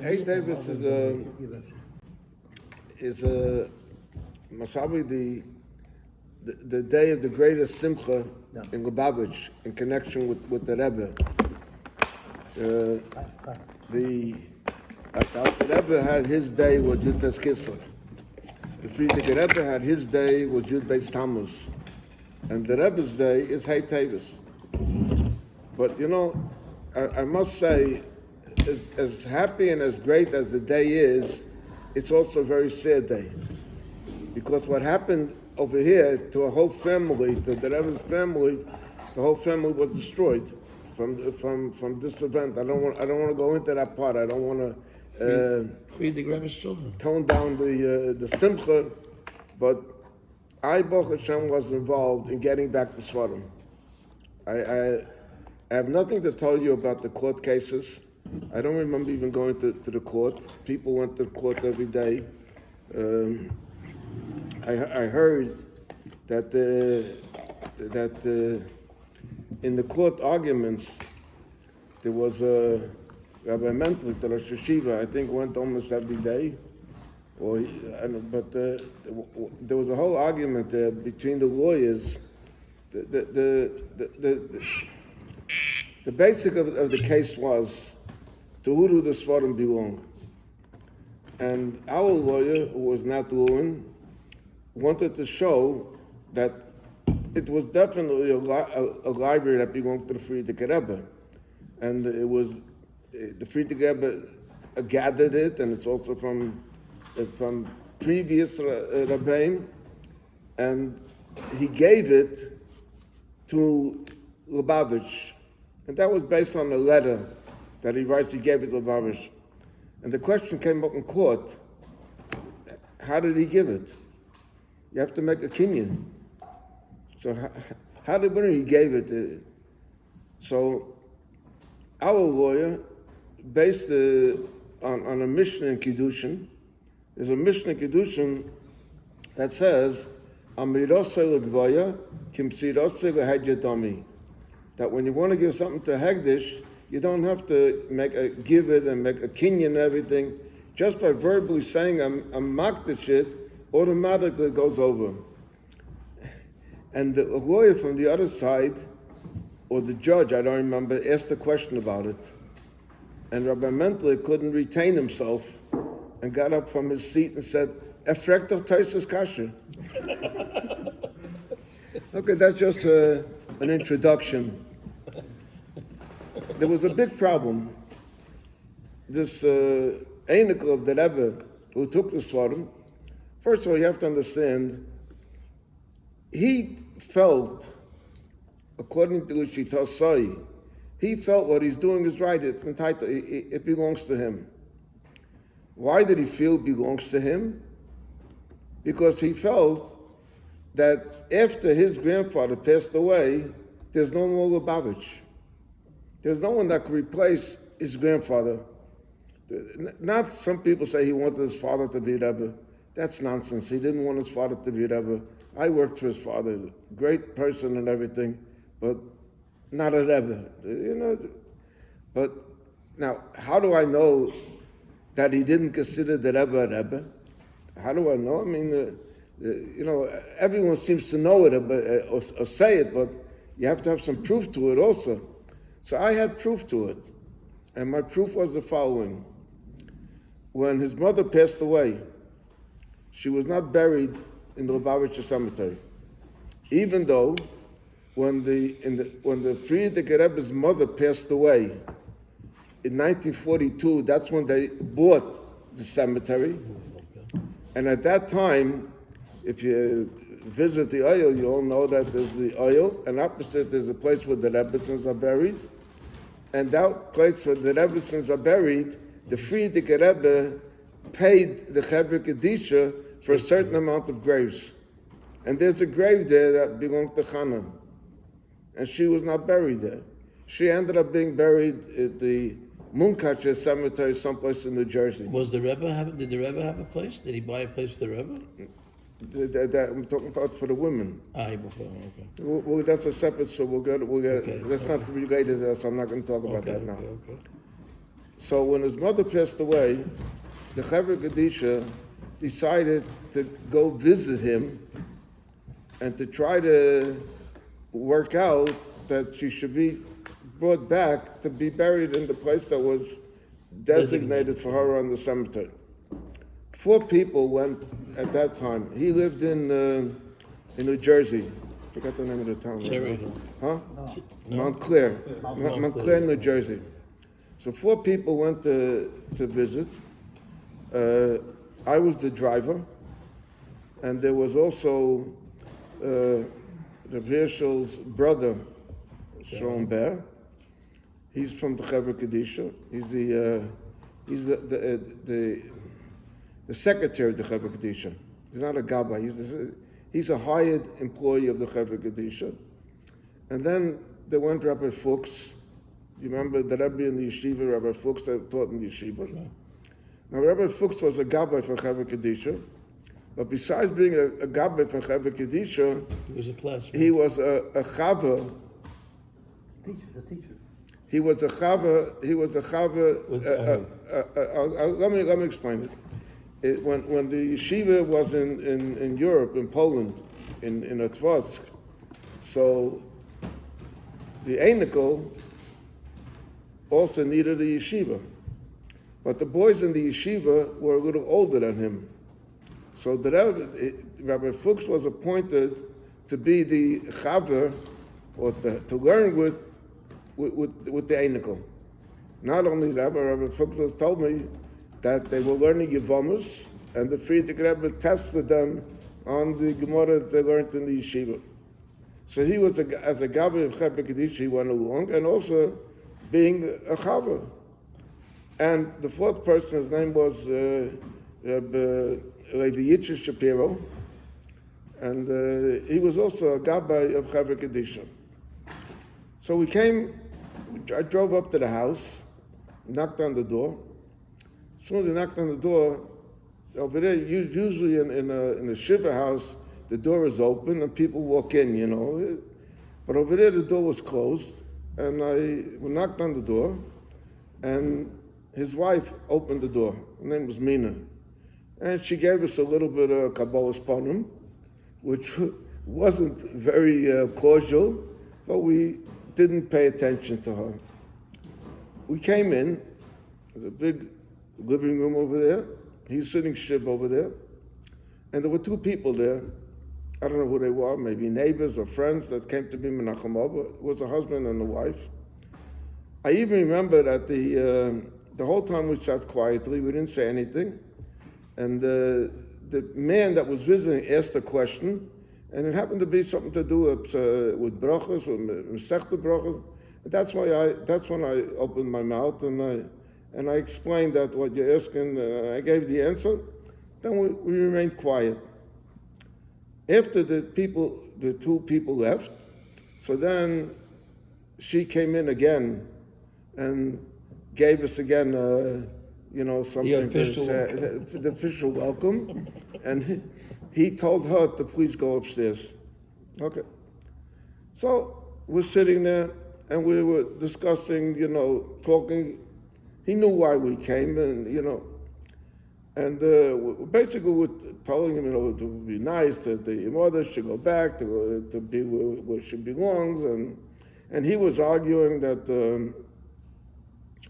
teves is a Mashabi the day of the greatest simcha in Lubavitch in connection with the Rebbe. The Rebbe had his day was Yud Tes Kislev. The Frierdiker Rebbe had his day was Yud Beis Tammuz, and the Rebbe's day is Hey Teves. But you know, I must say, as happy and as great as the day is, it's also a very sad day, because what happened over here to a whole family, to the Rebbe's family, the whole family was destroyed from this event. I don't want to go into that part. I don't want to feed the Rebbe's children. Tone down the simcha, but I, Baruch Hashem, was involved in getting back to Sfarim. I have nothing to tell you about the court cases. I don't remember even going to the court. People went to the court every day. I heard that in the court arguments there was a Rabbi Mentlik, the Rosh Yeshiva, I think went almost every day. But there was a whole argument there between the lawyers. The basic of the case was, to who do the Sfarim belong? And our lawyer, who was not Lewin, wanted to show that it was definitely a library that belonged to the Frierdiker Rebbe. And it was, the Frierdiker Rebbe gathered it, and it's also from previous Rabbeim, and he gave it to Lubavitch. And that was based on a letter that he writes, he gave it to Lubavitch. And the question came up in court, how did he give it? You have to make a kinyan. So how did he gave it? So our lawyer, based on a Mishnah in Kiddushin, there's a Mishnah in Kiddushin that says, Amirosei l'gvoya kimsirosei l'hedya, that when you want to give something to Hegdish, you don't have to give it and make a kinyan and everything. Just by verbally saying I'm makdish it, automatically goes over. And the lawyer from the other side, or the judge, I don't remember, asked a question about it. And Rabbi Mentlik couldn't retain himself and got up from his seat and said, Efrek doch Taisus Kasher. Okay, that's just an introduction. There was a big problem. This Einikl of the Rebbe who took the Sfarim, first of all, you have to understand, he felt, according to Lishita Sai, he felt what he's doing is right. It's entitled, it belongs to him. Why did he feel it belongs to him? Because he felt that after his grandfather passed away, there's no more Lubavitch. There's no one that could replace his grandfather. Not some people say he wanted his father to be Rebbe. That's nonsense. He didn't want his father to be Rebbe. I worked for his father. He's a great person and everything, but not a Rebbe. You know. But now, how do I know that he didn't consider the Rebbe a Rebbe? How do I know? I mean, you know, everyone seems to know it or say it, but you have to have some proof to it also. So I had proof to it, and my proof was the following. When his mother passed away, she was not buried in the Lubavitcher cemetery, even though when the Frierdiker Rebbe's mother passed away in 1942, that's when they bought the cemetery. And at that time, if you visit the oil, you all know that there's the oil, and opposite there's a place where the Rebbesons are buried. And that place where the Rebbesons are buried, the Frierdiker Rebbe paid the Chevra Kedisha for a certain amount of graves. And there's a grave there that belonged to Chana. And she was not buried there. She ended up being buried at the Munkacher Cemetery someplace in New Jersey. Did the Rebbe have a place? Did he buy a place for the Rebbe? That I'm talking about for the women. Okay. Well, that's a separate, so we'll get. Okay. That's not related to us. I'm not going to talk about that now. Okay. So when his mother passed away, the Chevra Kadisha decided to go visit him and to try to work out that she should be brought back to be buried in the place that was designated for her on the cemetery. 4 people went at that time. He lived in New Jersey. I forgot the name of the town. Cherry. Huh? No. Montclair, Montclair, New Jersey. So 4 people went to visit. I was the driver, and there was also the Hershel's brother, Sharon Bear. He's from the Chevra Kadisha. He's the secretary of the Chevra Kadisha. He's not a gabbai. He's a hired employee of the Chevra Kadisha. And then there went Rabbi Fuchs. You remember the Rabbi in the yeshiva, Rabbi Fuchs, that taught in the yeshiva? Sure. Now, Rabbi Fuchs was a gabbai for Chevra Kadisha, but besides being a gabbai for Chevra Kadisha, He was a classmate. he was a chaver. Teacher. He was a chaver. Let me explain it. When the yeshiva was in Europe, in Poland, in Otvarsk, so the Einikel also needed a yeshiva. But the boys in the yeshiva were a little older than him. So Rabbi Fuchs was appointed to be the chaver, or to learn with the Einikel. Not only that, but Rabbi Fuchs told me that they were learning Yevomus, and the Friedrich Rebbe tested them on the Gemara that they learned in the yeshiva. So he was, as a Gabbai of Chevra Kadisha, he went along, and also being a chaver. And the 4th person, his name was Rabbi Levi Yitzchak Shapiro, and he was also a Gabbai of Chevra Kadisha. So I drove up to the house, knocked on the door. As soon as I knocked on the door, over there, usually in a shiva house, the door is open and people walk in, you know. But over there, the door was closed, and we knocked on the door, and his wife opened the door. Her name was Mina. And she gave us a little bit of Kabbalah's Panim, which wasn't very cordial, but we didn't pay attention to her. We came in, there's a big living room over there. He's sitting shiv over there. And there were 2 people there. I don't know who they were, maybe neighbors or friends that came to be Menachem Abba. It was a husband and a wife. I even remember that the whole time we sat quietly, we didn't say anything. And the man that was visiting asked a question, and it happened to be something to do with brachas, with Masechta brachas. That's when I opened my mouth and I explained that what you're asking, I gave the answer. Then we remained quiet. After the 2 people left, so then she came in again and gave us again, something. The official welcome. And he told her to please go upstairs. Okay. So we're sitting there and we were discussing, talking. He knew why we came, and basically we're telling him, it would be nice that the mother should go back to be where she belongs, and he was arguing that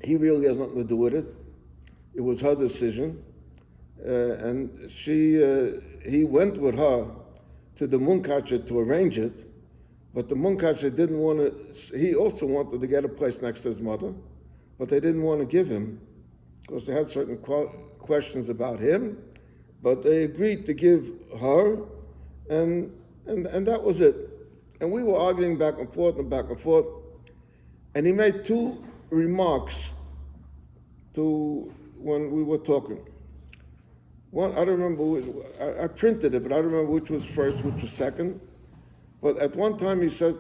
he really has nothing to do with it. It was her decision, and he went with her to the Munkacher to arrange it, but the Munkacher didn't want to. He also wanted to get a place next to his mother, but they didn't want to give him because they had certain questions about him. But they agreed to give her, and that was it. And we were arguing back and forth, and he made 2 remarks when we were talking. One, I don't remember, I printed it, but I don't remember which was first, which was second. But at one time he said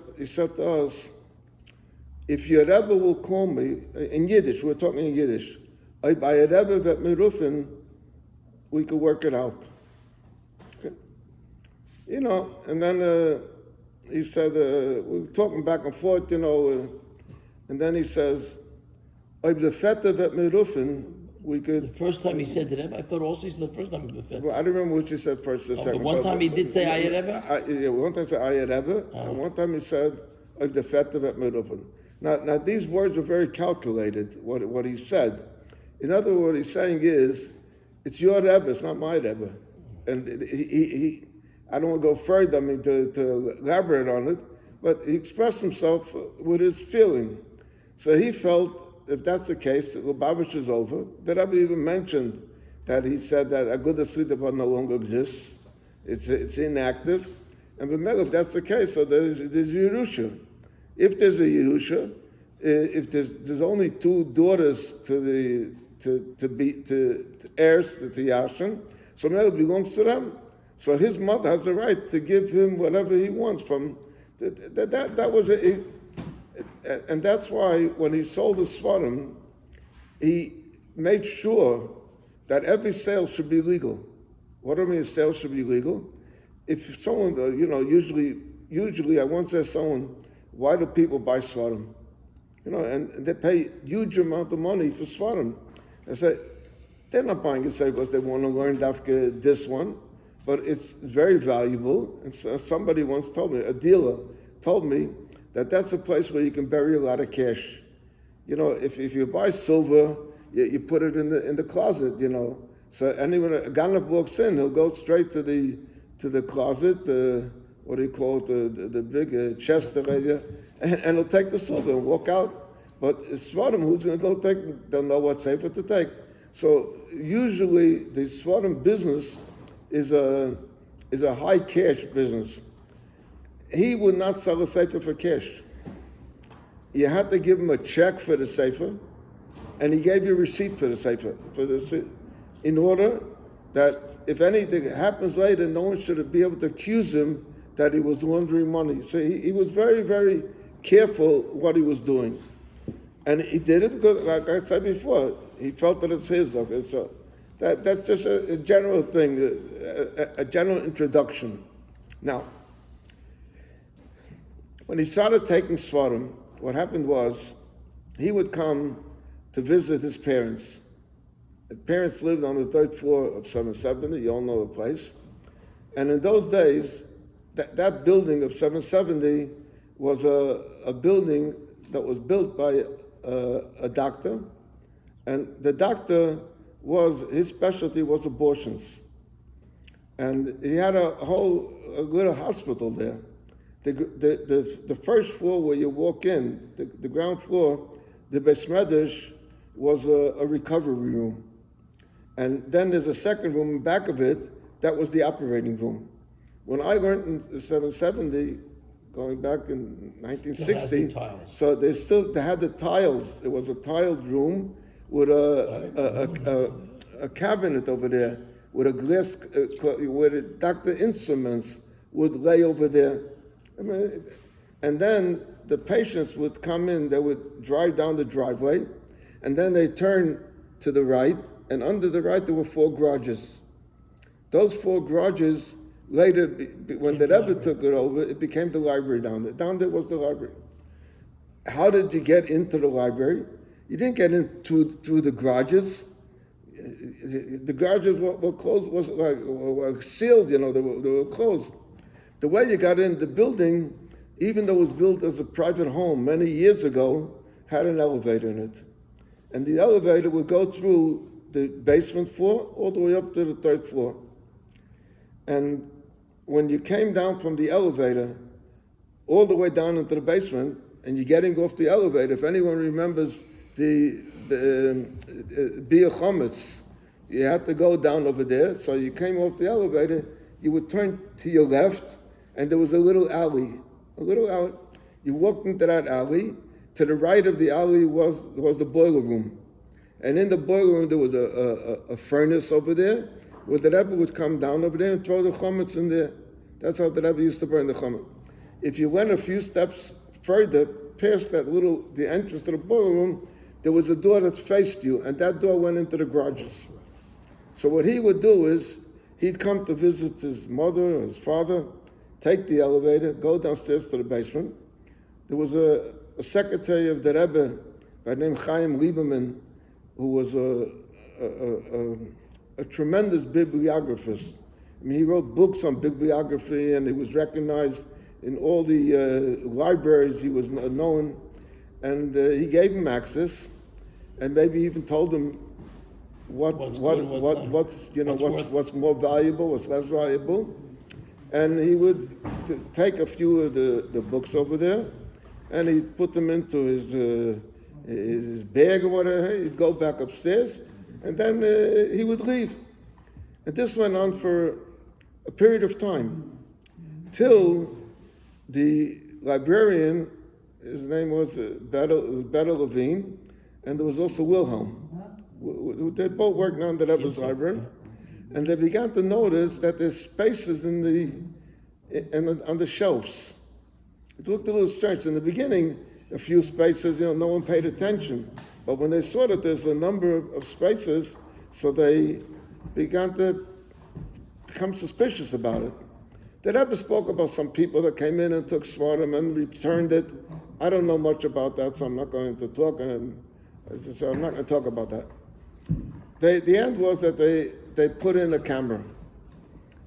to us, if your Rebbe will call me, in Yiddish, we're talking in Yiddish, by a Rebbe vet mirufin, we could work it out. Okay. And then he said, we were talking back and forth, and then he says, Ob the fetter vet merufen, we The could. first time he said to Rebbe, I thought also he said the first time he was Well, I don't remember what you said first or second. but one time he did say Aye Rebbe? Yeah, one time he said Aye Rebbe, and one time he said Ob the fetter vet merufen. Now these words were very calculated. What he said. In other words, what he's saying is, it's your Rebbe, it's not my Rebbe. And he I don't want to go further, to elaborate on it, but he expressed himself with his feeling. So he felt, if that's the case, the Lubavitch is over. The Rebbe even mentioned that he said that Agudas Shlita no longer exists. It's inactive. And if that's the case, so there's Yerusha. If there's a Yerusha, if there's only two daughters to heirs to Yashin, so now it belongs to them. So his mother has the right to give him whatever he wants from that was and that's why when he sold the Sfarim, he made sure that every sale should be legal. What do I mean sale should be legal? If someone, usually I once asked someone, why do people buy Sfarim? And they pay huge amount of money for Sfarim. I said, they're not buying it because they want to learn Dafka this one, but it's very valuable. And so somebody once told me, a dealer told me, that's a place where you can bury a lot of cash. If you buy silver, you put it in the closet. So anyone a Ganav walks in, he'll go straight to the closet. What do you call it? The big chest area, and he'll take the silver and walk out. But Svarim, who's going to go take? They'll know what's safer to take. So usually the Svarim business is a high cash business. He would not sell a sefer for cash. You had to give him a check for the sefer, and he gave you a receipt for the sefer, in order that if anything happens later, no one should be able to accuse him that he was laundering money. So he was very, very careful what he was doing. And he did it because, like I said before, he felt that it's his. Okay, so that's just a general thing, a general introduction. Now, when he started taking Sfarim, what happened was he would come to visit his parents. His parents lived on the third floor of 770, you all know the place. And in those days, that building of 770 was a building that was built by a doctor. And the doctor his specialty was abortions. And he had a little hospital there. The first floor where you walk in, the ground floor, the Beis Medrash was a recovery room. And then there's a second room in back of it, that was the operating room. When I learned in 770, going back in 1960, so they had the tiles. It was a tiled room with a cabinet over there, with a glass, where the doctor instruments would lay over there. And then the patients would come in, they would drive down the driveway, and then they turn to the right, and under the right there were 4 garages. Those 4 garages, later, when the Rebbe took it over, it became the library down there. Down there was the library. How did you get into the library? You didn't get in through the garages. The garages were closed, were sealed, they were closed. The way you got in the building, even though it was built as a private home many years ago, had an elevator in it. And the elevator would go through the basement floor all the way up to the 3rd floor. And when you came down from the elevator all the way down into the basement, and you're getting off the elevator, if anyone remembers the Bia Chometz, you had to go down over there. So you came off the elevator, you would turn to your left, and there was a little alley. You walked into that alley. To the right of the alley was the boiler room. And in the boiler room, there was a furnace over there, where the Rebbe would come down over there and throw the chometz in there. That's how the Rebbe used to burn the chometz. If you went a few steps further, past the entrance to the boiler room, there was a door that faced you, and that door went into the garages. So what he would do is, he'd come to visit his mother or his father, take the elevator, go downstairs to the basement. There was a secretary of the Rebbe guy named Chaim Lieberman, who was a tremendous bibliographist. I mean, he wrote books on bibliography, and he was recognized in all the libraries. He was known, and he gave him access, and maybe even told him what's more valuable, what's less valuable, and he would take a few of the books over there, and he'd put them into his bag or whatever. He'd go back upstairs, and then he would leave. And this went on for a period of time, till the librarian, his name was Better Levine, and there was also Wilhelm. They both worked on the Rebbe's library, and they began to notice that there's spaces on the shelves. It looked a little strange. In the beginning, a few spaces, no one paid attention. But when they saw that there's a number of spaces, so they began to become suspicious about it. The Rebbe spoke about some people that came in and took Sfarim and returned it. I don't know much about that, so I'm not going to talk. So I'm not going to talk about that. The end was that they put in a camera.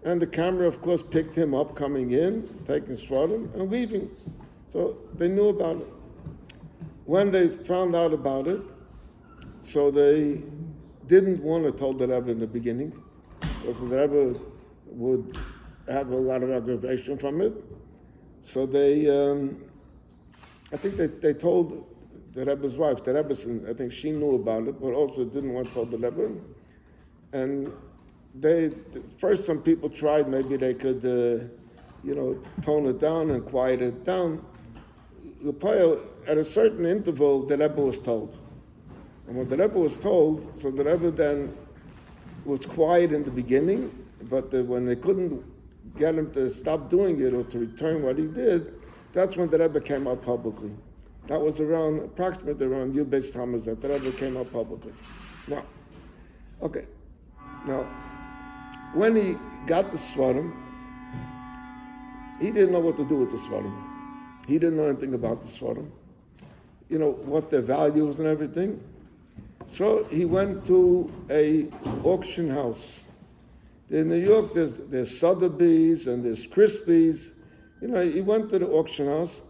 And the camera, of course, picked him up coming in, taking Sfarim, and leaving. So they knew about it. When they found out about it, so they didn't want to tell the Rebbe in the beginning, because the Rebbe would have a lot of aggravation from it. So they, I think they told the Rebbe's wife, the Rebbe's, I think she knew about it, but also didn't want to tell the Rebbe. And first some people tried, maybe they could, tone it down and quiet it down. At a certain interval, the Rebbe was told. And when the Rebbe was told, so the Rebbe then was quiet in the beginning, but when they couldn't get him to stop doing it or to return what he did, that's when the Rebbe came out publicly. That was approximately around Yud Beis Tammuz that the Rebbe came out publicly. Now, when he got the Sfarim, he didn't know what to do with the Sfarim. He didn't know anything about the Sfarim, what their values and everything. So he went to a auction house. In New York, there's Sotheby's and there's Christie's. He went to the auction house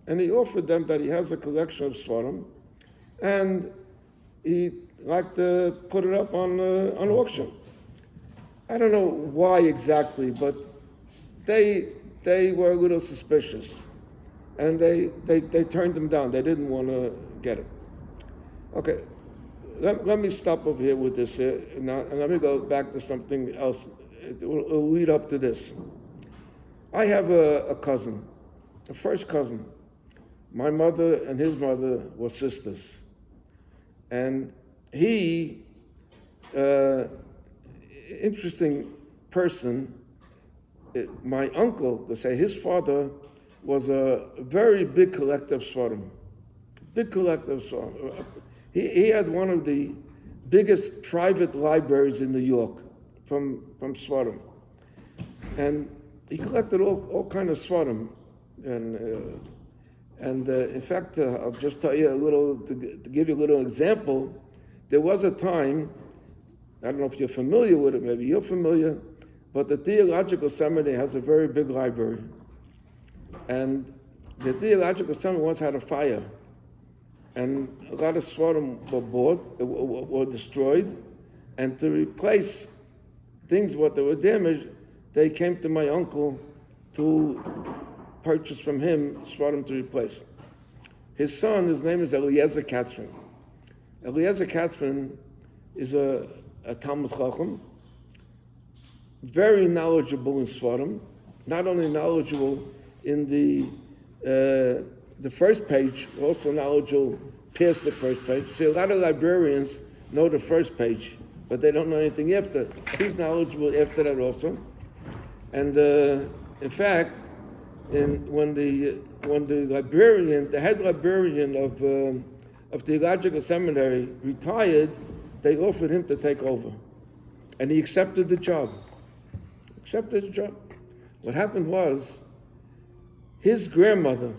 and he offered them that he has a collection of Sfarim, and he'd like to put it up on auction. I don't know why exactly, but they were a little suspicious, and they turned him down. They didn't want to get it. Okay, let me stop over here with this now, and let me go back to something else. It will lead up to this. I have a cousin, a first cousin. My mother and his mother were sisters, and he, interesting person. My uncle, to say, his father was a very big collector of Sfarim. Big collector of Sfarim. He had one of the biggest private libraries in New York from Sfarim. And he collected all kind of Sfarim. And in fact, I'll just tell you a little, to give you a little example. There was a time, I don't know if you're familiar with it, maybe you're familiar, but the Theological Seminary has a very big library. And the Theological Seminary once had a fire. And a lot of Sfarim were destroyed. And to replace things, what they were damaged, they came to my uncle to purchase from him Sfarim to replace. His son, his name is Eliezer Katzman. Eliezer Katzman is a Talmud Chacham, very knowledgeable in Sfarim, not only knowledgeable in the first page, also knowledgeable past the first page. See, a lot of librarians know the first page, but they don't know anything after. He's knowledgeable after that also. And in fact, when the librarian, the head librarian of Theological Seminary retired, they offered him to take over. And he accepted the job. What happened was, his grandmother,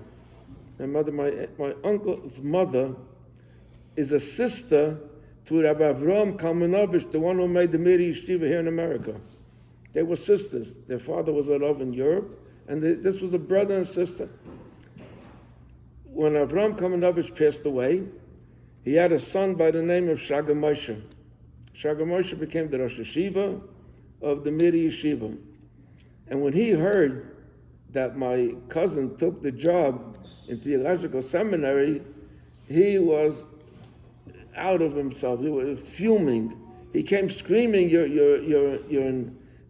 my uncle's mother, is a sister to Rabbi Avram Kalmanovich, the one who made the Miri Yeshiva here in America. They were sisters. Their father was a Rav in Europe, and this was a brother and sister. When Avram Kalmanovich passed away, he had a son by the name of Shaga Moshe. Shaga Moshe became the Rosh Yeshiva of the Miri Yeshiva. And when he heard that my cousin took the job in theological seminary, he was out of himself. He was fuming. He came screaming, "You're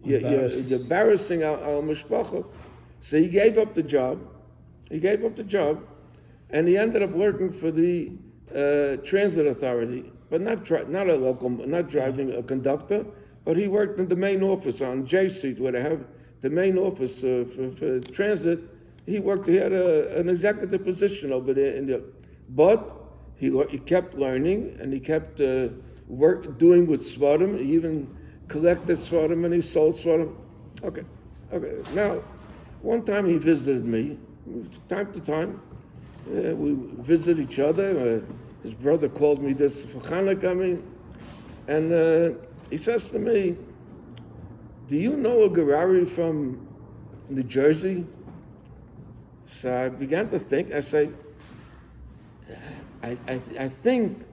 embarrassing our mishpacha." So he gave up the job. And he ended up working for the transit authority, but not driving a conductor, but he worked in the main office on J Street, where they have the main office for transit. He had an executive position over there but he kept learning, and he kept doing with Svarim. He even collected Svarim, and he sold Svarim. Okay. Now, one time he visited me, time to time. We visit each other. His brother called me this for Chanukah, and he says to me, "Do you know a Gerari from New Jersey?" So I began to think. I say, I think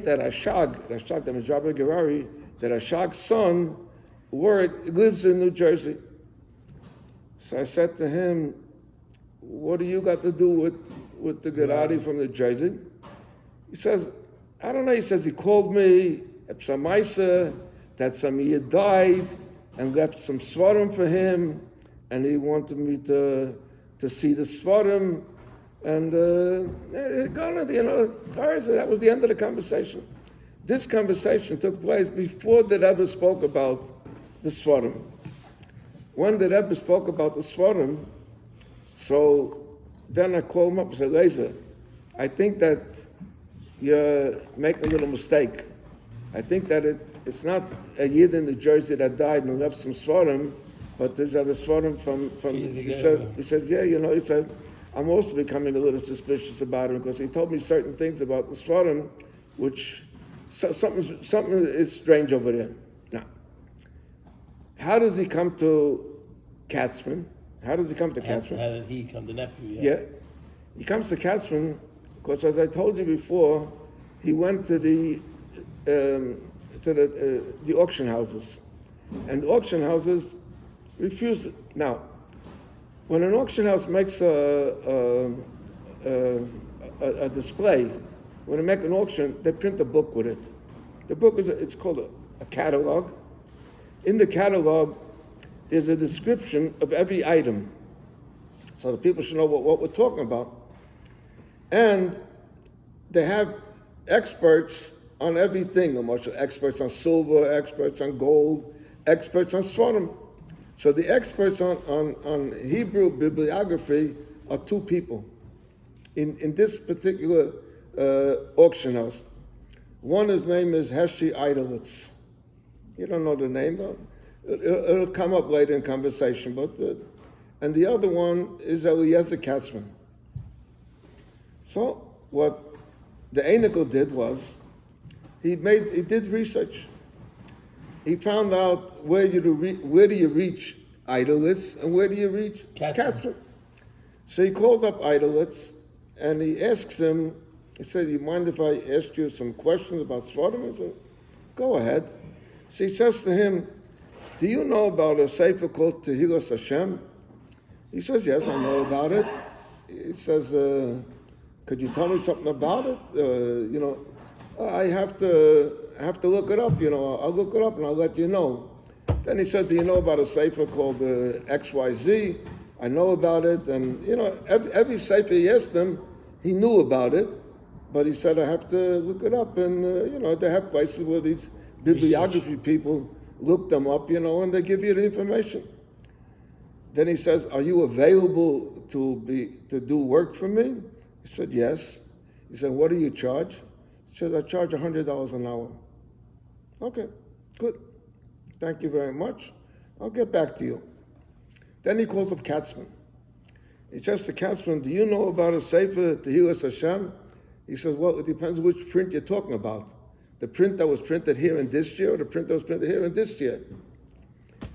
that Ashag, that is Rabbi Gerari, that Ashag's son lives in New Jersey. So I said to him, "What do you got to do with the Gerari from New Jersey?" He says, "I don't know." He says, "He called me at Shamaisa that some Yid died and left some Svarim for him, and he wanted me to see the Svarim." And that was the end of the conversation. This conversation took place before the Rebbe spoke about the Svarim. When the Rebbe spoke about the Svarim, so then I called him up and said, "Lezer, I think that you're making a little mistake. I think that it's not a Yid in New Jersey that died and left some Svarim, but there's other Svarim from." He said, "Yeah, he said, I'm also becoming a little suspicious about him because he told me certain things about the Svarim, which something is strange over there." Now, how does he come to Katzman? How did he come, the nephew? Yeah. He comes to Katzman because, as I told you before, he went to the auction houses, and the auction houses refused it. Now, when an auction house makes a display, when they make an auction, they print a book with it. The book it's called a catalog. In the catalog, there's a description of every item, so the people should know what we're talking about. And they have experts on everything, experts on silver, experts on gold, experts on Svarim. So the experts on Hebrew bibliography are two people in this particular auction house. One, his name is Heshi Idolitz. You don't know the name, though? It'll come up later in conversation. And the other one is Eliezer Katzman. So what the Einikel did was, he did research. He found out where do you reach Idolitz and where do you reach Katzman. So he calls up Idolitz and he asks him, he said, "You mind if I ask you some questions about Svarim?" He said, "Go ahead." So he says to him, "Do you know about a sefer called Tehillas Hashem?" He says, "Yes, I know about it." He says, "Could you tell me something about it? I have to look it up. I'll look it up and I'll let you know." Then he said, "Do you know about a sefer called XYZ?" "I know about it." And every sefer he asked him, he knew about it, but he said, "I have to look it up." And they have places where these bibliography people look them up, and they give you the information. Then he says, "Are you available to do work for me?" He said, "Yes." He said, "What do you charge?" He said, "I charge $100 an hour." "Okay, good. Thank you very much. I'll get back to you." Then he calls up Katzman. He says to Katzman, "Do you know about a sefer Tehillas Hashem?" He says, well, it depends which print you're talking about. The print that was printed here in this year or the print that was printed here in this year.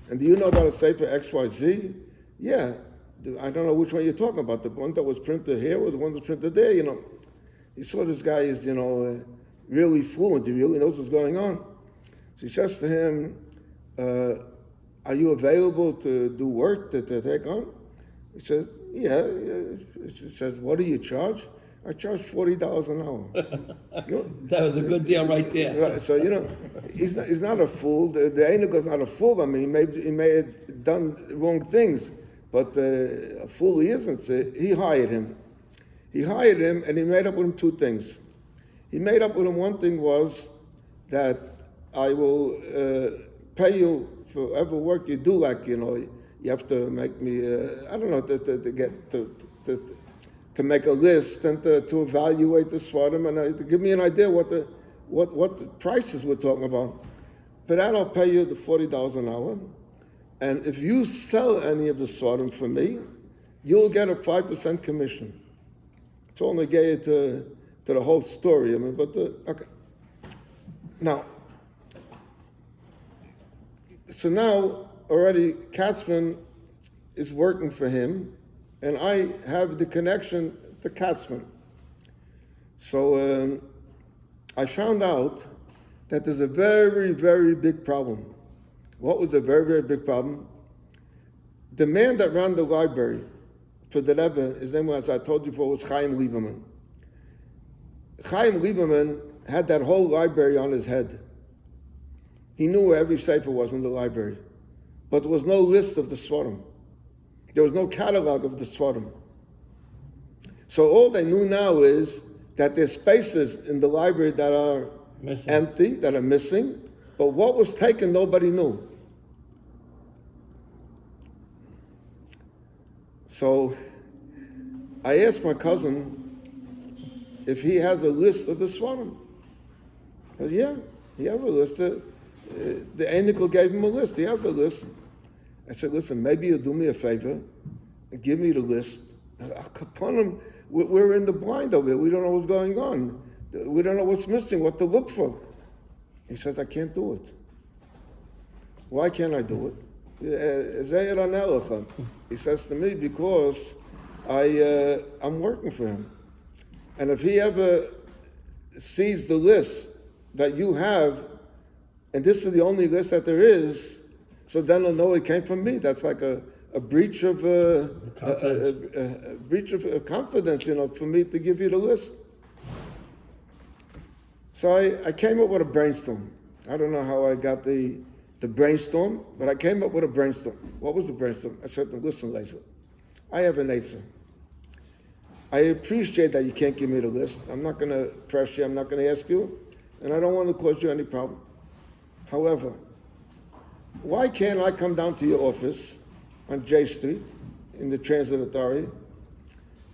And do you know about a Sefer XYZ? Yeah. I don't know which one you're talking about. The one that was printed here or the one that's printed there, He saw this guy is, really fluent. He really knows what's going on. So he says to him, are you available to do work to take on? He says, yeah. He says, what do you charge? I charge $40 an hour. That was a good deal right there. So, he's not a fool. The Einiger's not a fool. I mean, he may have done wrong things, but a fool he isn't. So he hired him. He hired him, and he made up with him two things. He made up with him one thing was that I will pay you for whatever work you do, like, you have to make me, I don't know, to make a list and to evaluate the Sfarim and to give me an idea what the prices we're talking about. For that, I'll pay you the $40 an hour. And if you sell any of the Sfarim for me, you'll get a 5% commission. It's all negated to the whole story. I mean, okay. Now, so now already Katzman is working for him, and I have the connection to Katzman. So I found out that there's a very, very big problem. What was a very, very big problem? The man that ran the library for the Rebbe, his name, as I told you before, was Chaim Lieberman. Chaim Lieberman had that whole library on his head. He knew where every sefer was in the library. But there was no list of the Sfarim. There was no catalog of the Sfarim. So all they knew now is that there's spaces in the library that are empty, that are missing, but what was taken, nobody knew. So I asked my cousin if he has a list of the Sfarim. I said, yeah, he has a list. The Einikel gave him a list. He has a list. I said, listen, maybe you'll do me a favor and give me the list. Upon him, we're in the blind over here. We don't know what's going on. We don't know what's missing, what to look for. He says, I can't do it. Why can't I do it? He says to me, because I'm working for him. And if he ever sees the list that you have, and this is the only list that there is, so then he'll know it came from me. That's like a breach of breach of confidence, for me to give you the list. So I came up with a brainstorm. I don't know how I got the brainstorm, but I came up with a brainstorm. What was the brainstorm? I said, listen, Lisa, I have an answer. I appreciate that you can't give me the list. I'm not going to press you. I'm not going to ask you. And I don't want to cause you any problem. However, why can't I come down to your office on J Street in the Transit Authority,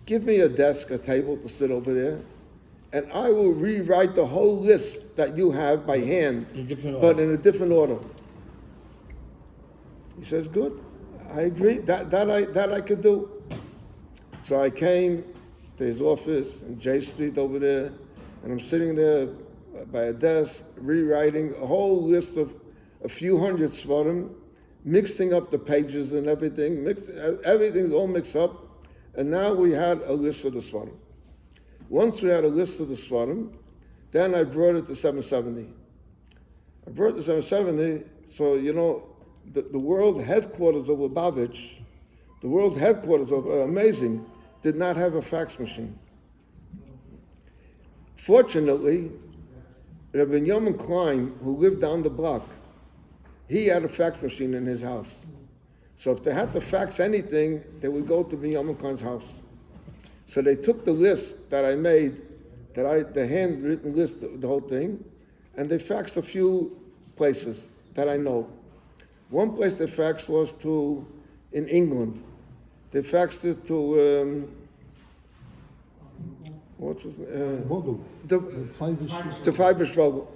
give me a desk, a table to sit over there, and I will rewrite the whole list that you have by hand, but in a different order. He says, good. I agree. That I could do. So I came to his office in J Street over there, and I'm sitting there by a desk, rewriting a whole list of a few hundred Sfarim, mixing up the pages and everything. Everything's all mixed up. And now we had a list of the Sfarim. Once we had a list of the Sfarim, then I brought it to 770. I brought it to 770, so the world headquarters of Lubavitch, the world headquarters of Amazing, did not have a fax machine. Fortunately, Rabbi Yoman Klein, who lived down the block, he had a fax machine in his house. So if they had to fax anything, they would go to Rabbi Yoman Klein's house. So they took the list that I made, the handwritten list, the whole thing, and they faxed a few places that I know. One place they faxed was in England. They faxed it to, what's his name? Vogel. To Farbrengen.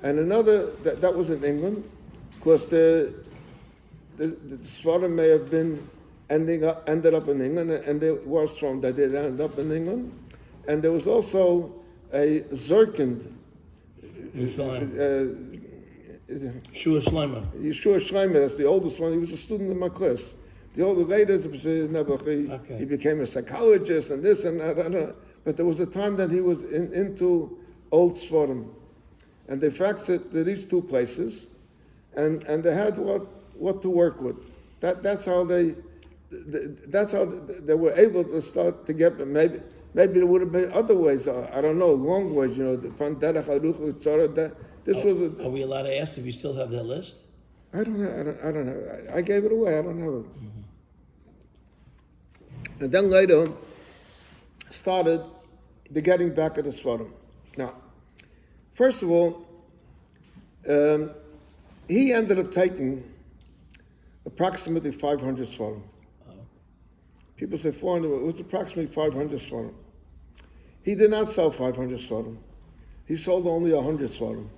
And another, that was in England, because the Sfarim may have been ended up in England, and there was some that did end up in England. And there was also a Zerkind, Yerushalayim. Shua Shleimer. Yeshua Schleimer, that's the oldest one. He was a student in my class. The older later, he became a psychologist and this and that. I don't know. But there was a time that he was into old Sforim. And they faxed it to these two places, and they had what to work with. That's how they were able to start to get. Maybe there would have been other ways. I don't know, long ways. This was. Are we allowed to ask if you still have that list? I don't know. I gave it away. I don't have it. And then later started the getting back at the Sforim. Now, first of all, he ended up taking approximately 500 Sforim. People say 400, it was approximately 500 Sforim. He did not sell 500 Sforim. He sold only 100 Sforim,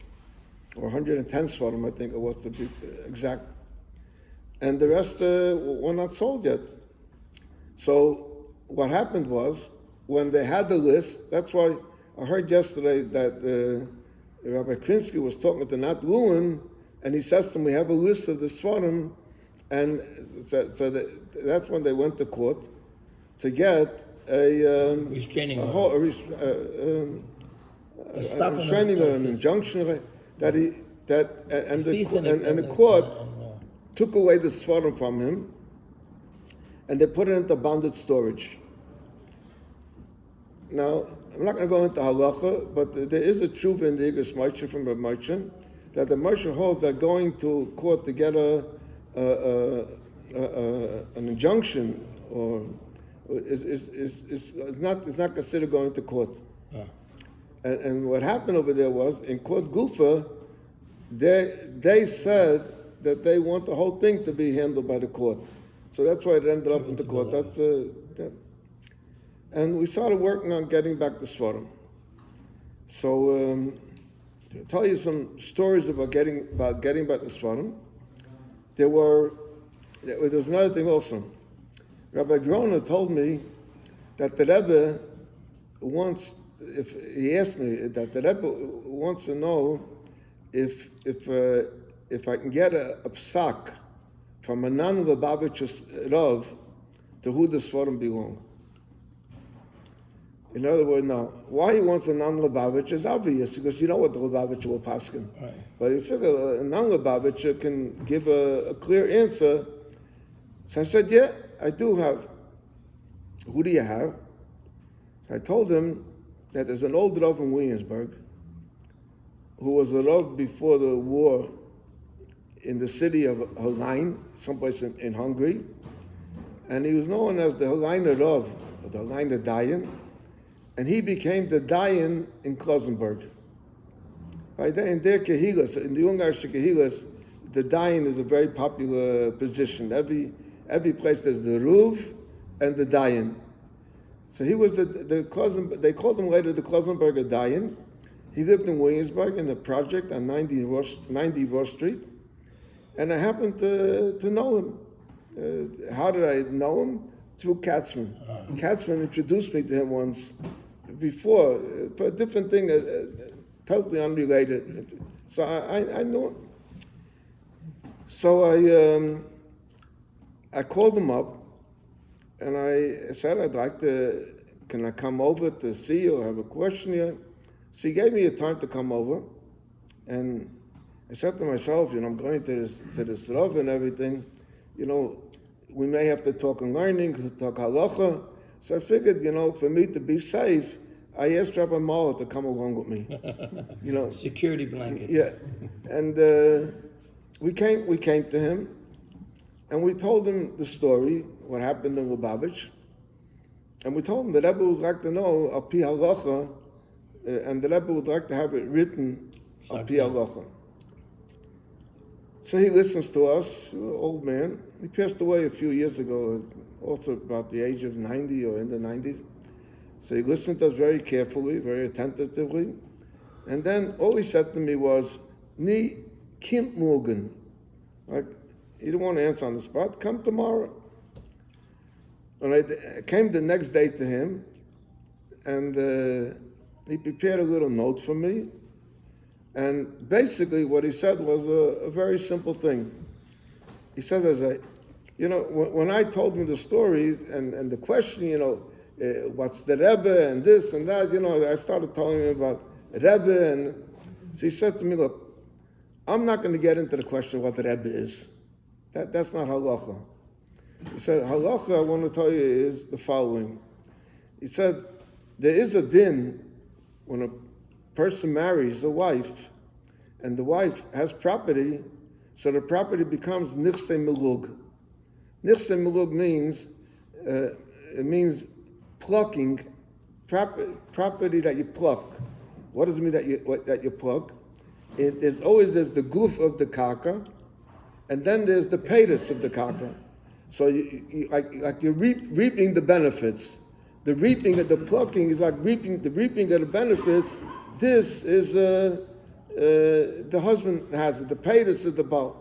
or 110 Sforim, I think it was to be exact. And the rest were not sold yet. So what happened was, when they had the list, that's why I heard yesterday that Rabbi Krinsky was talking to Nat Lewin, and he says to him, we have a list of the Sforim, and so that's when they went to court to get a restraining order, an injunction that the court took away the Sforim from him, and they put it into bonded storage. Now, I'm not going to go into halacha, but there is a truth in the Igros Moshe from Reb Moshe that the Moshe holds that going to court to get an injunction or is not considered going to court. And what happened over there was in court Gufa, they said that they want the whole thing to be handled by the court. So that's why it ended up in the court. That's and we started working on getting back the Sforim. So to tell you some stories about getting back the Sforim, there was another thing also. Rabbi Groner told me that the Rebbe wants, he asked me that the Rebbe wants to know if I can get a psak from a non-Lubavitcher Rav to who the Sforim belong. In other words, now, why he wants a non-Lubavitcher is obvious, because you know what the Lubavitcher will paskin. Right. But you figure a non-Lubavitcher can give a clear answer. So I said, yeah, I do have. Who do you have? So I told him that there's an old Rav in Williamsburg who was a Rav before the war in the city of Halain, someplace in Hungary. And he was known as the Halainer Rav, or the Halainer Dayan. And he became the Dayan in Klausenberg. Right? In their Kehilas, in the Ungarische Kehilas, the Dayan is a very popular position. Every place there's the Ruv and the Dayan. So he was the Klausen, they called him later the Klausenberger Dayan. He lived in Williamsburg in a project on 90 Ross Street. And I happened to know him. How did I know him? Through Katzman. Katzman introduced me to him once before for a different thing, totally unrelated. So I knew him. So I called him up, and I said, I'd like to, can I come over to see you or have a question here? So he gave me a time to come over, and I said to myself, I'm going to this Rav and everything, we may have to talk in learning, talk halacha. So I figured, for me to be safe, I asked Rabbi Mahler to come along with me. Security blanket. Yeah, and we came to him, and we told him the story, what happened in Lubavitch, and we told him the Rebbe would like to know al pi halacha, and the Rebbe would like to have it written al pi halacha. So he listens to us, old man. He passed away a few years ago, also about the age of 90 or in the 90s. So he listened to us very carefully, very attentively. And then all he said to me was, Ni kim morgen. Like, he didn't want to answer on the spot, come tomorrow. And I came the next day to him, and He prepared a little note for me, and basically what he said was a very simple thing. He said, when I told him the story and the question, what's the Rebbe and this and that, I started telling him about Rebbe, and so he said to me, look, I'm not going to get into the question what the Rebbe is. That's not halacha. He said, halacha, I want to tell you, is the following. He said, there is a din when a person marries a wife, and the wife has property, so the property becomes nichse milug. Nichse milug means, it means plucking, property that you pluck. What does it mean that you pluck? There's the goof of the karka, and then there's the teves of the karka. So like you're reaping the benefits. The reaping of the plucking is like the reaping of the benefits. This is the husband has it. The teves of the baal.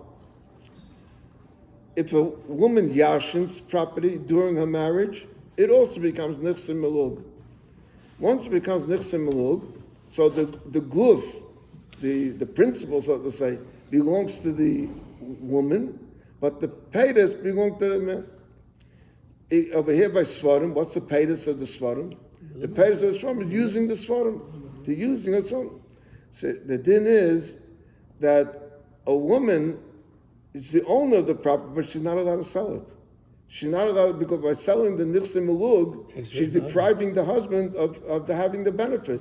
If a woman yashins property during her marriage, it also becomes nichse milug. Once it becomes nichse milug, so the goof, the principle, so to say, belongs to the woman, but the teves belong to the man. Over here by Sfarim, what's the teves of the Sfarim? The teves of the Sfarim is using the Sfarim. They're using it. So the din is that a woman is the owner of the property, but she's not allowed to sell it. She's not allowed, because by selling the nichse milug, she's depriving the husband of having the benefit.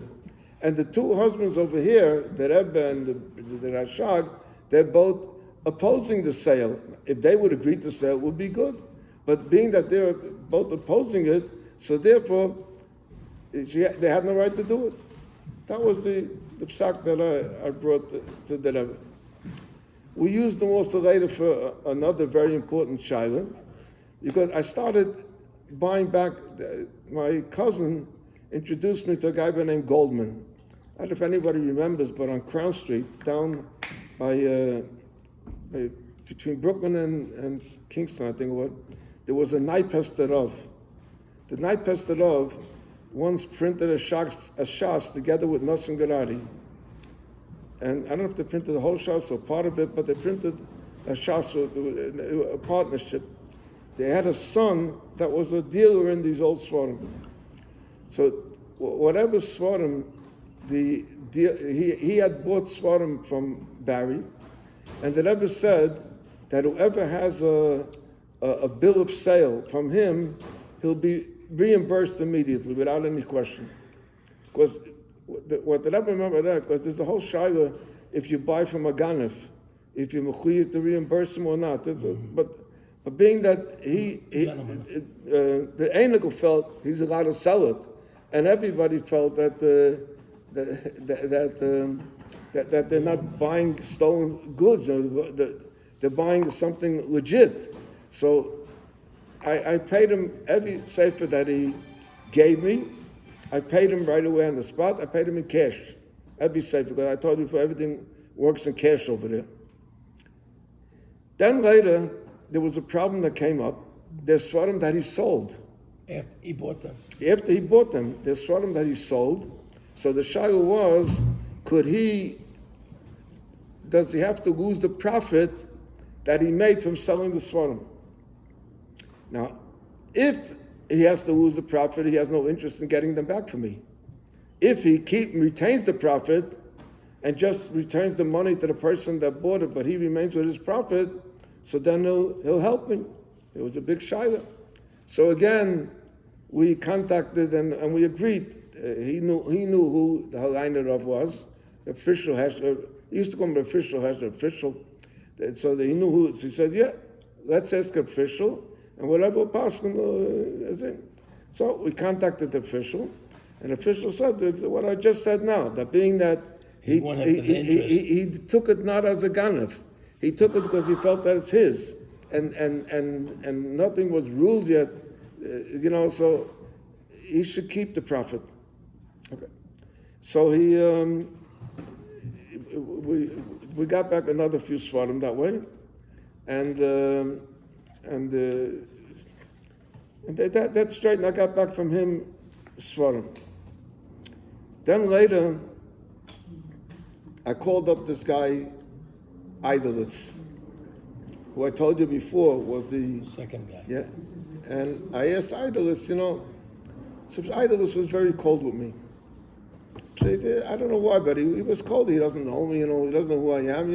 And the two husbands over here, the Rebbe and the Rashag, they're both opposing the sale. If they would agree to sell, it would be good. But being that they're both opposing it, so therefore, they had no right to do it. That was the psak that I brought to the Rebbe. We used them also later for another very important shaila, because I started buying back. My cousin introduced me to a guy by the name Goldman. I don't know if anybody remembers, but on Crown Street, down by between Brooklyn and Kingston, I think it was, there was a Naipes Terov. The Naipes Terov once printed a shas together with Nosson Garari. And I don't know if they printed the whole shas or part of it, but they printed a shas, a partnership. They had a son that was a dealer in these old Sfarim. So whatever Sfarim, he had bought Sfarim from Barry, and the Rebbe said that whoever has a bill of sale from him, he'll be reimbursed immediately without any question. Because what the Rebbe remember that, because there's a whole shayla if you buy from a ganef, if you're mechuyev to reimburse him or not. But being that the Einikel felt he's allowed to sell it, and everybody felt that they're not buying stolen goods, or they're buying something legit. So I paid him every sefer that he gave me. I paid him right away on the spot. I paid him in cash, every sefer, because I told you for everything works in cash over there. Then later, there was a problem that came up. There's Sfarim that he sold. After he bought them. After he bought them, there's Sfarim that he sold. So the shayla was, does he have to lose the profit that he made from selling the Sfarim? Now, if he has to lose the profit, he has no interest in getting them back from me. If he retains the profit and just returns the money to the person that bought it, but he remains with his profit, so then he'll help me. It was a big shayla. So again, we contacted and we agreed. He knew who the Halainer of was, the official Hesher. He used to call him the official Hesher, official. So he knew who. So he said, "Yeah, let's ask official, and whatever possible is it." So we contacted the official, and the official said what I just said now. That being that he took it not as a ganef. He took it because he felt that it's his, and nothing was ruled yet, So he should keep the profit. Okay, so we got back another few svarim that way, and that's straight. And I got back from him svarim. Then later, I called up this guy, Idolitz, who I told you before was the Second guy. yeah, and I asked Idolitz, since Idolitz was very cold with me. Said, I don't know why, but he was cold. He doesn't know me, he doesn't know who I am,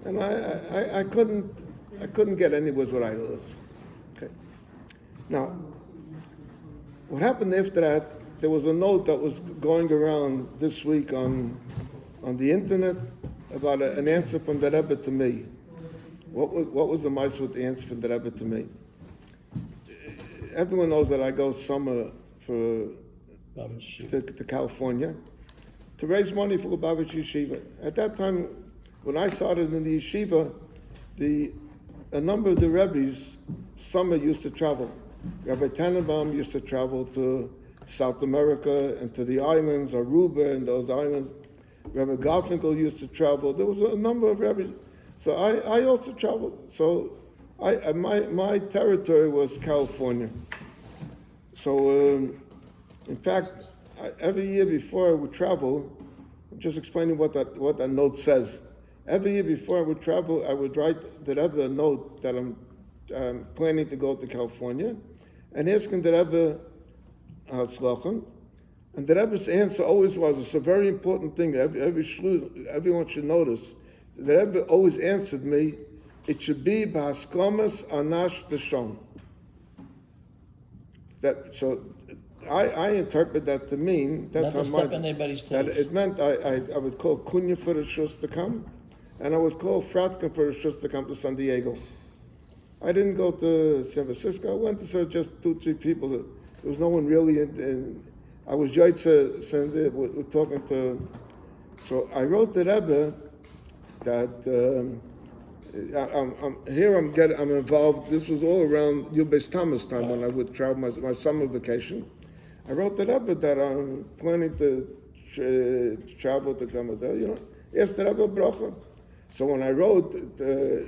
and I couldn't get anywhere with Idolitz. Okay. Now, what happened after that? There was a note that was going around this week on the internet about an answer from the Rebbe to me. What was the mice with the answer from the Rebbe to me? Everyone knows that I go summer to California to raise money for Lubavitch Yeshiva. At that time, when I started in the yeshiva, a number of the Rebbes summer used to travel. Rabbi Tannenbaum used to travel to South America and to the islands, Aruba and those islands. Rabbi Garfinkel used to travel. There was a number of rabbis. So I also traveled. So my territory was California. So in fact, every year before I would travel, I'm just explaining what that note says. Every year before I would travel, I would write the Rebbe a note that I'm planning to go to California, and asking the Rebbe Hatzlachem. And the Rebbe's answer always was, it's a very important thing, everyone should notice. The Rebbe always answered me, it should be b'haskamas anash deshon. So I interpret that to mean, that's Not to how step on anybody's that toes. it meant I would call Kunya for the Shus to come, and I would call Fratkin for the Shus to come to San Diego. I didn't go to San Francisco. I went to just 2-3 people. There was no one really I was Yaitse, we're talking to. So I wrote the Rebbe that I'm involved. This was all around Yubes Thomas time when I would travel my summer vacation. I wrote the Rebbe that I'm planning to travel to Canada. Asked the Rebbe bracha. So when I wrote for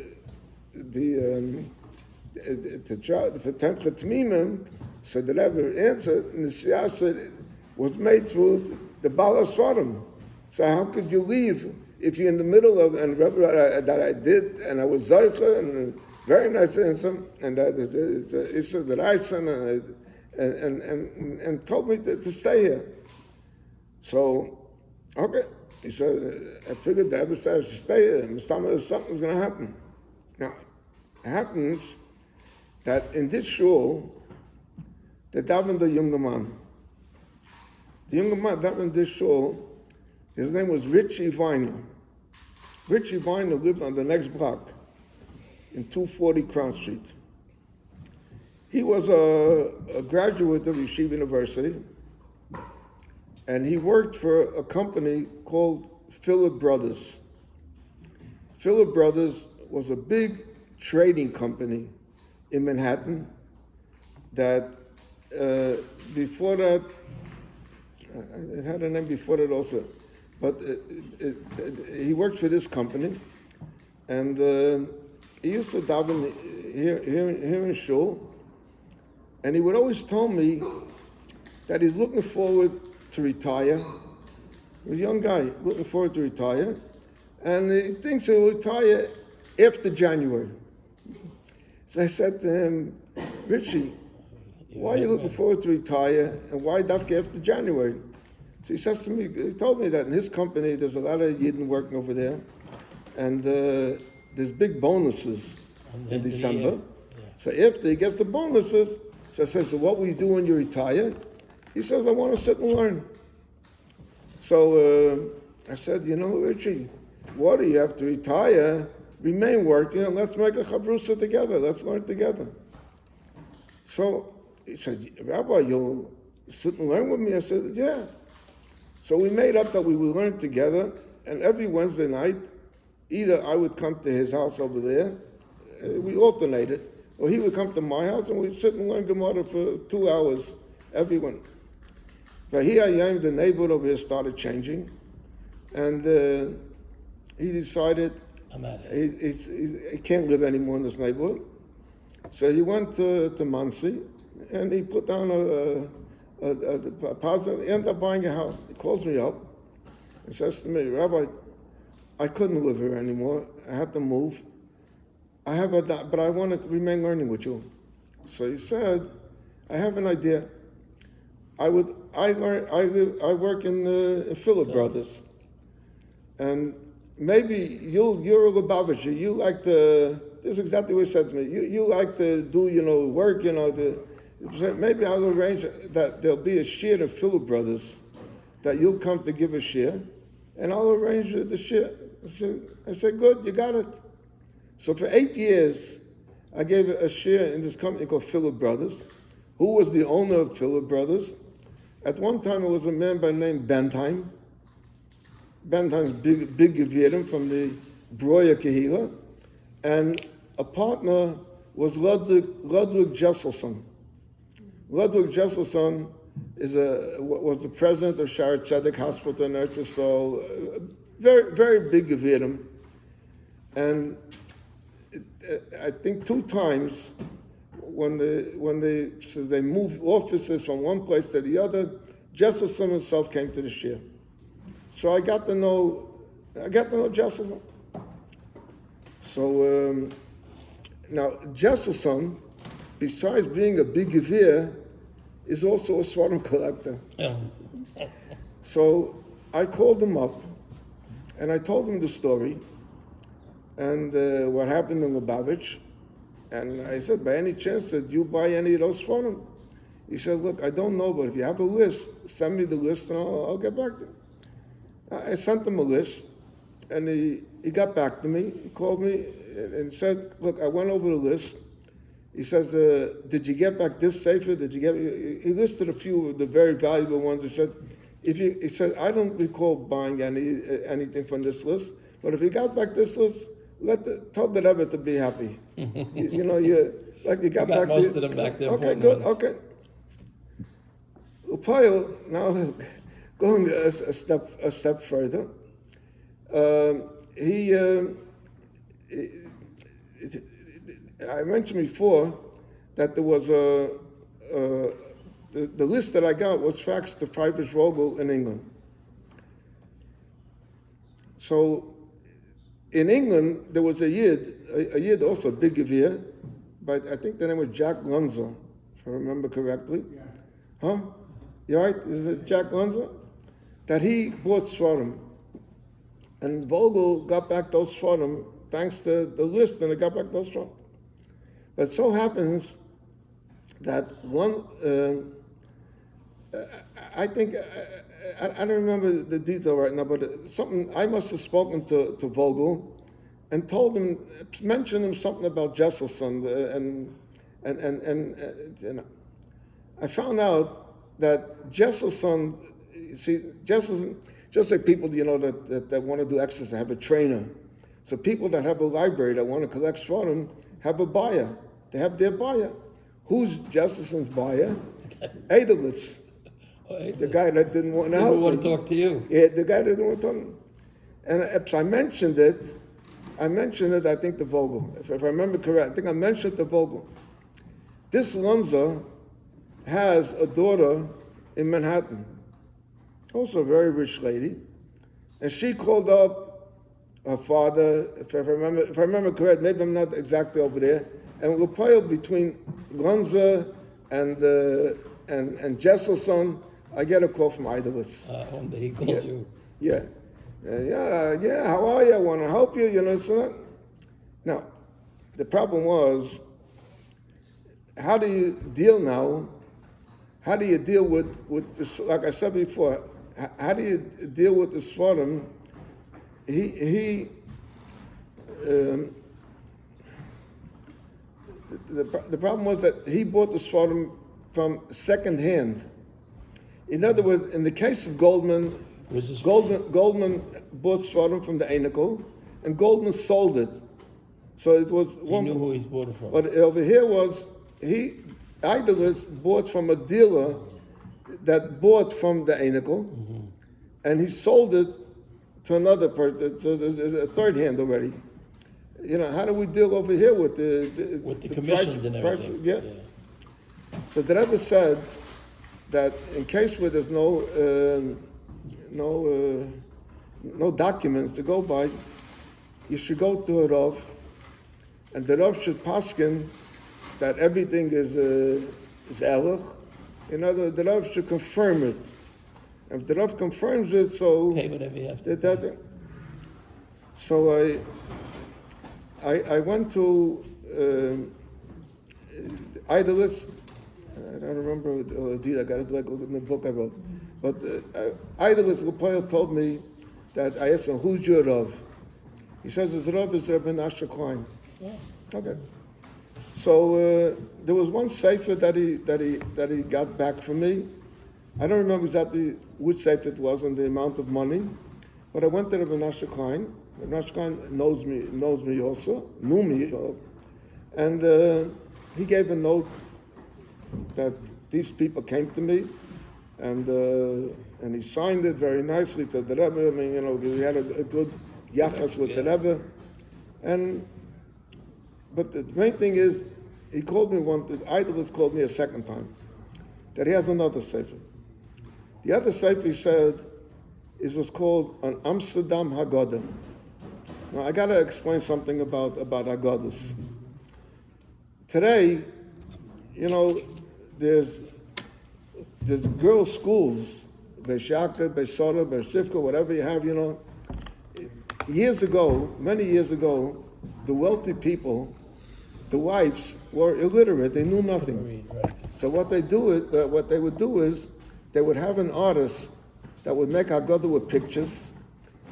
Temcha Tmimim, so the Rebbe answered, Nisiyasa was made through the Baal Sfarim. So how could you leave if you're in the middle of, and Rebbe that I did, and I was Zaycha, and very nice answer, and that it's a issue that I sent, and told me to stay here. So, okay. He said, I figured the Rebbe said I should stay here, something's going to happen. Now, it happens that in this shul, they davened a younger man. The younger man davened this shul, his name was Richie Viner. Richie Viner lived on the next block in 240 Crown Street. He was a graduate of Yeshiva University, and he worked for a company called Philip Brothers. Philip Brothers was a big trading company in Manhattan that before that, it had a name before that also, but he worked for this company, and he used to daven here in Shul, and he would always tell me that he's looking forward to retire. He was a young guy looking forward to retire, and he thinks he'll retire after January. So I said to him, Richie, why are you looking forward to retire, and why dafka after January? So he says to me, he told me that in his company there's a lot of Yidden working over there, and there's big bonuses in December. Yeah. So after he gets the bonuses, so I said, so what will you do when you retire? He says, I want to sit and learn. So I said, Richie, what do you have to retire? Remain working, and let's make a chavrusa together. Let's learn together. So he said, Rabbi, you'll sit and learn with me? I said, yeah. So we made up that we would learn together, and every Wednesday night, either I would come to his house over there, we alternated, or he would come to my house, and we'd sit and learn Gemara for 2 hours, everyone. But here I am, the neighborhood over here started changing, and he decided he can't live anymore in this neighborhood. So he went to Muncie, and he put down the positive, he ended up buying a house. He calls me up and says to me, Rabbi, I couldn't live here anymore. I had to move. But I want to remain learning with you. So he said, I have an idea. I work in Philip Brothers, and maybe you're a Lubavitcher. You like to. This is exactly what he said to me. You like to do work. Maybe I'll arrange that there'll be a shir in Philip Brothers, that you'll come to give a shir, and I'll arrange the shir. I said, good, you got it. So for 8 years, I gave a share in this company called Philip Brothers. Who was the owner of Philip Brothers? At one time, it was a man by the name Bentheim. Bentheim's big Gevirim from the Broya Kehila. And a partner was Ludwig Jesselson. Ludwig Jesselson was the president of Shara Tzedek Hospital in Eretz Yisrael. Very, very big Gevirim. And I think 2 times when they moved offices from one place to the other, Jesselson himself came to the shir. So I got to know Jesselson. So now Jesselson, besides being a big gevir, is also a Svarim collector. So I called him up and I told him the story and what happened in Lubavitch. And I said, by any chance, did you buy any of those for him? He said, look, I don't know, but if you have a list, send me the list and I'll get back to you. I sent him a list, and he got back to me. He called me and said, look, I went over the list. He says, did you get back this sefer? Did you get? He listed a few of the very valuable ones. He said, I don't recall buying anything from this list, but if you got back this list, tell the Rebbe to be happy. You got back most of them back there. Okay, good. Ones. Okay. Upayel, now going a step further, I mentioned before that there was the list that I got was faxed to Friedrich Vogel in England. So in England, there was a Yid also, a big Gevir, but I think the name was Jack Lunza, if I remember correctly. Yeah. Huh? You right? Is it Jack Lunza? That he bought Svarim. And Vogel got back those Svarim thanks to the list, and it got back those Svarim. But it so happens that one, I think, I don't remember the detail right now, but something, I must have spoken to Vogel and told him, mentioned him something about Jesselson, and I found out that Jesselson, Jesselson, just like people, that want to do exercise, have a trainer. So people that have a library that want to collect Svarim have a buyer. They have their buyer. Who's Jesselson's buyer? Edelitz. The guy that didn't want to help. Didn't want to talk to you. Yeah, the guy that didn't want to talk to him. And I mentioned it, I think, to Vogel. If I remember correct, I think I mentioned it to Vogel. This Lunza has a daughter in Manhattan, also a very rich lady, and she called up her father, if I remember correct, maybe I'm not exactly over there, and we'll play between Lunza and Jesselson. I get a call from Eidowitz. One day he called you. Yeah. Yeah, how are you? I want to help you, so now, the problem was, how do you deal now? How do you deal with this, like I said before, how do you deal with the Svarim? The problem was that he bought the Svarim from second hand. In other words, in the case of Goldman bought Svarim from the Einikel, and Goldman sold it. So it was He knew who he bought it from. But over here was, Eidowitz bought from a dealer that bought from the Einikel, and he sold it to another person. So there's a third hand already. How do we deal over here with the commissions and everything? Yeah. So the Rebbe said that in case where there's no documents to go by, you should go to a Rav, and the Rav should paskin that everything is Erech. In other words, the Rav should confirm it. If the Rav confirms it, so Pay whatever you have to. So I went to Idolist. I don't remember. I got it like in the book I wrote. But Idolist Lepoil told me that I asked him, "Who's your Rav?" He says his Rav is Rabbi Menashe Klein. Yeah. Okay. So there was one sefer that he got back from me. I don't remember exactly which sefer it was and the amount of money, but I went to Rabbi Menashe Klein. Rabbi Menashe Klein knows me also, knew me also, and he gave a note that these people came to me, and he signed it very nicely to the Rebbe. I mean, we had a good yachas with the Rebbe, but the main thing is, he called me the idolist called me a second time, that he has another sefer. The other sefer, he said, was called an Amsterdam Haggadah. Now, I got to explain something about Haggadahs. Today, there's girls' schools, Beshaka, Beshara, Beshivka, whatever you have, Years ago, many years ago, the wealthy people, the wives, were illiterate. They knew nothing. So what they would do is, they would have an artist that would make Haggadah with pictures,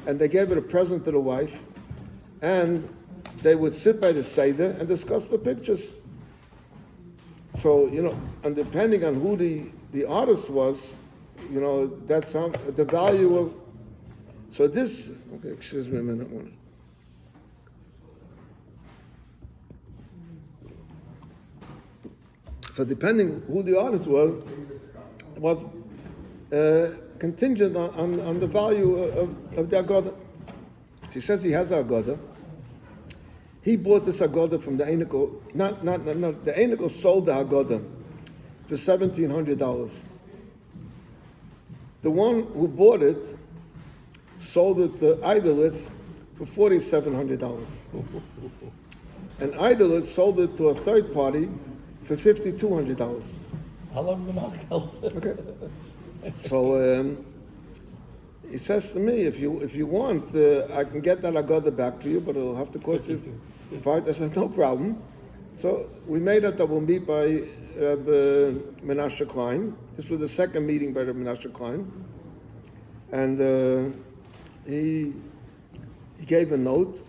and they gave it a present to the wife, and they would sit by the Seder and discuss the pictures. So, and depending on who the artist was, that's the value of. So this, okay, excuse me a minute. So depending who the artist was contingent on the value of the Haggadah. She says he has a Haggadah. He bought this Haggadah from the Einikel. The Einikel sold the Haggadah for $1,700. The one who bought it sold it to Idolist for $4,700. And Idolist sold it to a third party for $5,200. How long will I help? Okay. So he says to me, if you want, I can get that Haggadah back for you, but it'll have to cost you $5. I said, no problem. So we made it that we'll meet by Rabbi Menashe Klein. This was the second meeting by Rabbi Menashe Klein. And he gave a note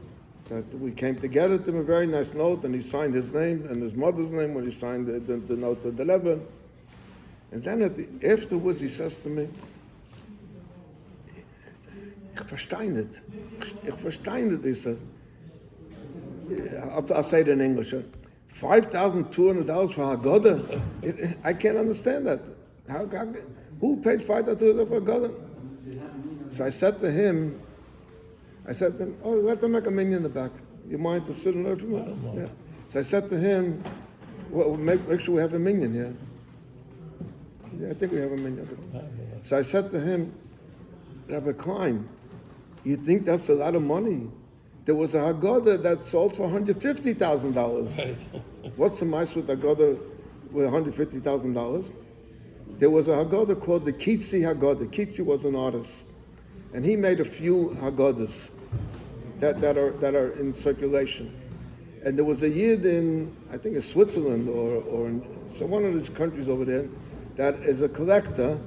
that we came together to him, a very nice note, and he signed his name and his mother's name when he signed the note to the Rebbe. And then afterwards he says to me, Ich verstehe nicht, he says. I'll say it in English. $5,200 for Haggadah? I can't understand that. Who pays $5,200 for Haggadah? So I said to him, oh, let them make a minyan in the back. You mind to sit and learn from it? Yeah. So I said to him, well, make sure we have a minyan here. Yeah, I think we have a minyan. So I said to him, Rabbi Klein, you think that's a lot of money? There was a Haggadah that sold for $150,000. What's the mice with Haggadah with $150,000? There was a Haggadah called the Kitzi Haggadah. Kitzi was an artist, and he made a few Haggadahs that are in circulation. And there was a Yid in, I think, in Switzerland or in one of these countries over there that is a collector,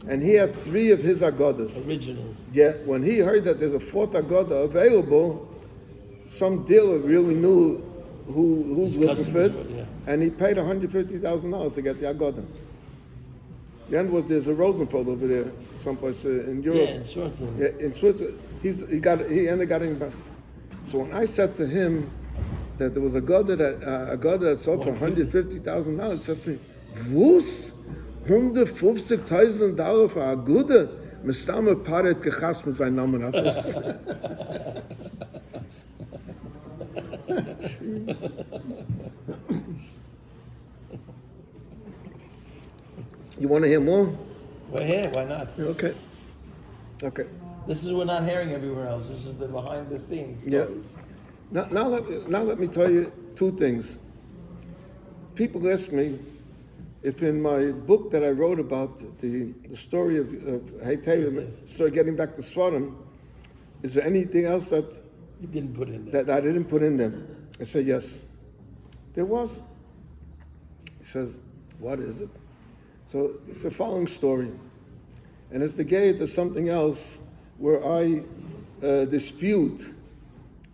and he had 3 of his Haggadahs. Original. Yeah, when he heard that there's a 4th Haggadah available, some dealer really knew who's looking for it, and he paid $150,000 to get the Haggadah. The end was there's a Rosenfeld over there, someplace in Europe. Yeah, in Switzerland. Yeah, in Switzerland. He ended up getting back. So when I said to him that there was a Haggadah that sold for $150,000, he says to me, "Wus? $150,000 for a Haggadah? Mistame Paret gechast mit seinem Namen auf." You want to hear more? We're here, why not? Okay. Okay. This is we're not hearing everywhere else. This is the behind the scenes Yeah. stories. Now let me tell you two things. People ask me if in my book that I wrote about the story of Teves, story getting back to Sodom, is there anything else that You didn't put in there. I didn't put in there? I said yes. There was. He says, what is it? So it's the following story. And it's the gate to something else where I dispute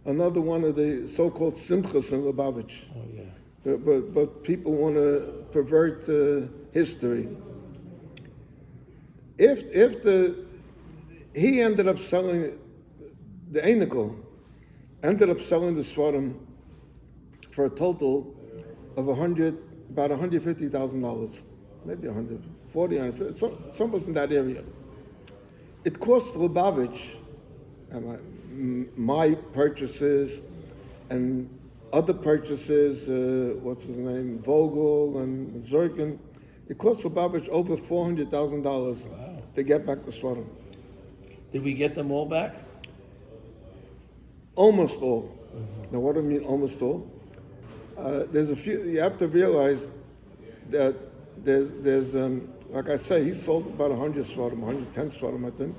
another one of the so-called simchas in Lubavitch. Oh yeah. But people want to pervert history. He ended up selling, the Einikel ended up selling the Sfarim for a total of about $150,000, maybe 140, 150, somewhere in that area. It cost Lubavitch, my purchases and other purchases, what's his name, Vogel and Zirkin, it cost Lubavitch over $400,000 to get back the Sfarim. Did we get them all back? Almost all. Now, what do I mean almost all? There's a few. You have to realize that there's like I say, he sold about 100 Sfarim, 110 Sfarim, I think.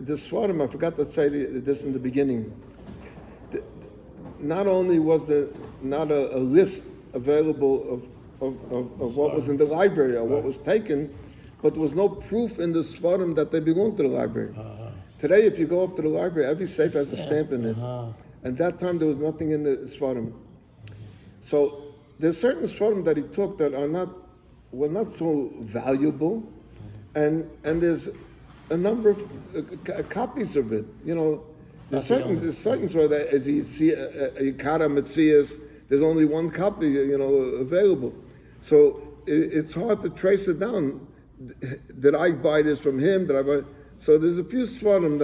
The Sfarim, I forgot to say this in the beginning. Not only was there not a list available of what was in the library or what was taken, but there was no proof in the Sfarim that they belonged to the library. Today, if you go up to the library, every safe has a stamp in it. And that time, there was nothing in the Sfarim. So there's certain Sfarim that he took that were not so valuable, and there's a number of copies of it. You know, there's certain Sfarim that as you see Yikara Metzias, there's only one copy, available. So it's hard to trace it down. Did I buy this from him? Did I buy? So there's a few Sfarim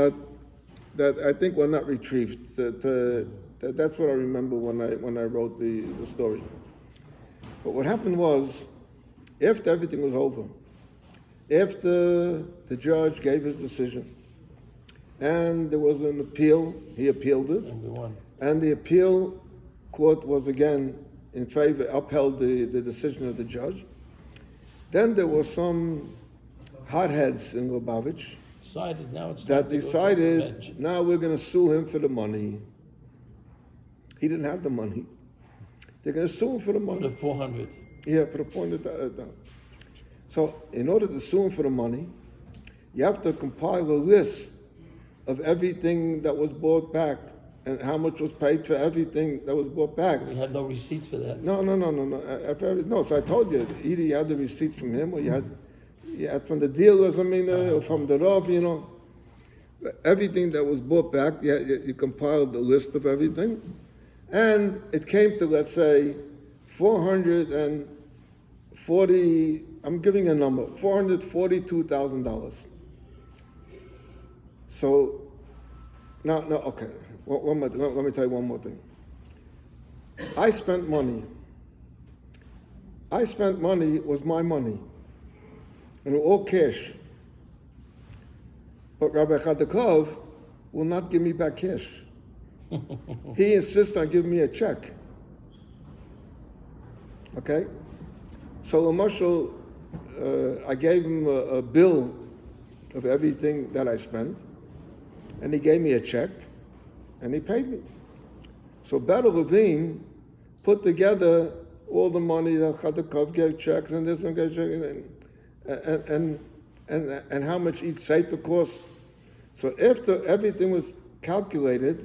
that I think were not retrieved. That's what I remember when I wrote the story. But what happened was, after everything was over, after the judge gave his decision, and there was an appeal, he appealed it, and the appeal court was again in favor, upheld the decision of the judge. Then there were some hotheads in Lubavitch that decided, now we're going to sue him for the money. He didn't have the money. They're going to sue him for the money. For the 400. Yeah, for the 400. So in order to sue him for the money, you have to compile a list of everything that was bought back and how much was paid for everything that was bought back. We had no receipts for that. No. No, so I told you, either you had the receipts from him or you had from the dealers, or from the Rav, everything that was bought back, you compiled the list of everything. And it came to, let's say, 440, I'm giving a number, $442,000. So, okay, let me tell you one more thing. I spent money, was my money, and all cash. But Rabbi Chadakov will not give me back cash. He insists on giving me a check. Okay? So Marshall, I gave him a bill of everything that I spent, and he gave me a check, and he paid me. So Better Levine put together all the money that Chadakov gave checks, and this one gave checks, and how much each sefer cost. So after everything was calculated,